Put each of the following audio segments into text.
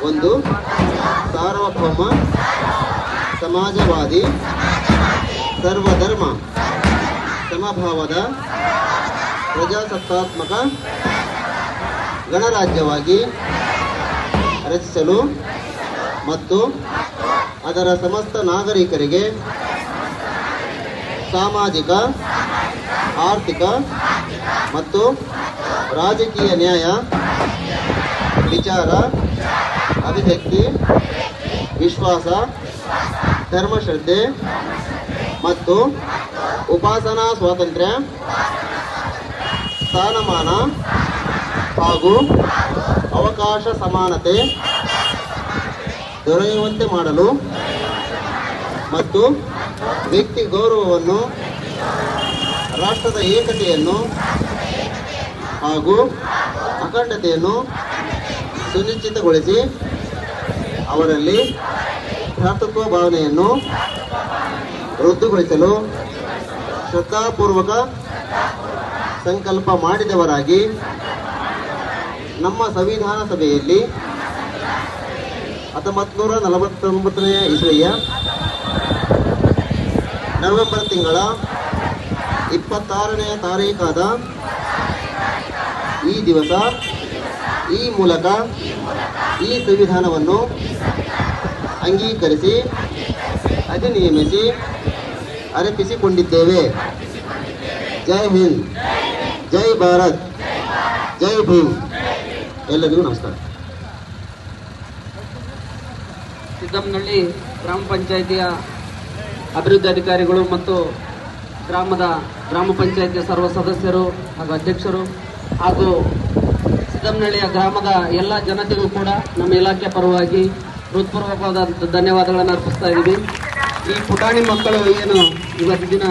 ಒಂದು ಸಾರ್ವಭೌಮ ಸಮಾಜವಾದಿ ಸರ್ವಧರ್ಮ ಸಮಭಾವದ ಪ್ರಜಾಸತ್ತಾತ್ಮಕ ಗಣರಾಜ್ಯವಾಗಿ ರಚಿಸಲು ಮತ್ತು ಅದರ ಸಮಸ್ತ ನಾಗರಿಕರಿಗೆ ಸಾಮಾಜಿಕ, ಆರ್ಥಿಕ ಮತ್ತು ರಾಜಕೀಯ ನ್ಯಾಯ, ವಿಚಾರ, ಅಭಿವ್ಯಕ್ತಿ, ವಿಶ್ವಾಸ, ಧರ್ಮಶ್ರದ್ಧೆ ಮತ್ತು ಉಪಾಸನಾ ಸ್ವಾತಂತ್ರ್ಯ, ಸ್ಥಾನಮಾನ ಹಾಗೂ ಅವಕಾಶ ಸಮಾನತೆ ದೊರೆಯುವಂತೆ ಮಾಡಲು ಮತ್ತು ವ್ಯಕ್ತಿ ಗೌರವವನ್ನು, ರಾಷ್ಟ್ರದ ಏಕತೆಯನ್ನು ಹಾಗೂ ಅಖಂಡತೆಯನ್ನು ಸುನಿಶ್ಚಿತಗೊಳಿಸಿ ಅವರಲ್ಲಿ ಭ್ರಾತೃತ್ವ ಭಾವನೆಯನ್ನು ವೃದ್ಧಿಗೊಳಿಸಲು ಶ್ರದ್ಧಾಪೂರ್ವಕ ಸಂಕಲ್ಪ ಮಾಡಿದವರಾಗಿ ನಮ್ಮ ಸಂವಿಧಾನ ಸಭೆಯಲ್ಲಿ 1949ನೇ ಇಸವಿಯ ನವೆಂಬರ್ ತಿಂಗಳ 26ನೇ ತಾರೀಖಾದ ಈ ದಿವಸ ಈ ಮೂಲಕ ಈ ಸಂವಿಧಾನವನ್ನು ಅಂಗೀಕರಿಸಿ ಅಧಿನಿಯಮಿಸಿ ಅರ್ಪಿಸಿಕೊಂಡಿದ್ದೇವೆ. ಜೈ ಹಿಂದ್, ಜೈ ಭಾರತ್, ಜೈ ಭೀಮ್. ಎಲ್ಲರಿಗೂ ನಮಸ್ಕಾರ. ಸಿದ್ದಮ್ಮನಹಳ್ಳಿ ಗ್ರಾಮ ಪಂಚಾಯಿತಿಯ ಅಭಿವೃದ್ಧಿ ಅಧಿಕಾರಿಗಳು ಮತ್ತು ಗ್ರಾಮ ಪಂಚಾಯಿತಿಯ ಸರ್ವ ಸದಸ್ಯರು ಹಾಗೂ ಅಧ್ಯಕ್ಷರು ಹಾಗೂ ಸಿದ್ದಮ್ಮನಹಳ್ಳಿಯ ಗ್ರಾಮದ ಎಲ್ಲ ಜನತೆಗೂ ಕೂಡ ನಮ್ಮ ಇಲಾಖೆ ಪರವಾಗಿ ಹೃತ್ಪೂರ್ವಕವಾದ ಧನ್ಯವಾದಗಳನ್ನು ಅರ್ಪಿಸ್ತಾ ಇದ್ದೀವಿ. ಈ ಪುಟಾಣಿ ಮಕ್ಕಳು ಏನು ಇವತ್ತು ದಿನ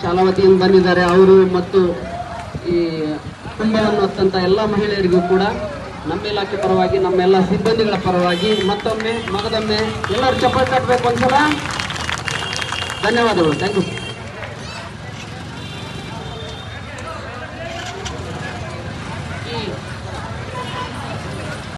ಶಾಲಾ ವತಿಯಿಂದ ಬಂದಿದ್ದಾರೆ, ಅವರು ಮತ್ತು ಈ ಕುಟುಂಬವನ್ನು ಹೊತ್ತಂಥ ಎಲ್ಲ ಮಹಿಳೆಯರಿಗೂ ಕೂಡ ನಮ್ಮ ಇಲಾಖೆ ಪರವಾಗಿ, ನಮ್ಮೆಲ್ಲ ಸಿಬ್ಬಂದಿಗಳ ಪರವಾಗಿ ಮತ್ತೊಮ್ಮೆ ಮಗದೊಮ್ಮೆ ಎಲ್ಲರೂ ಚಪ್ಪಾಳೆ ತಟ್ಟಬೇಕು ಒಂದ್ಸಲ. ಧನ್ಯವಾದಗಳು. Thank you.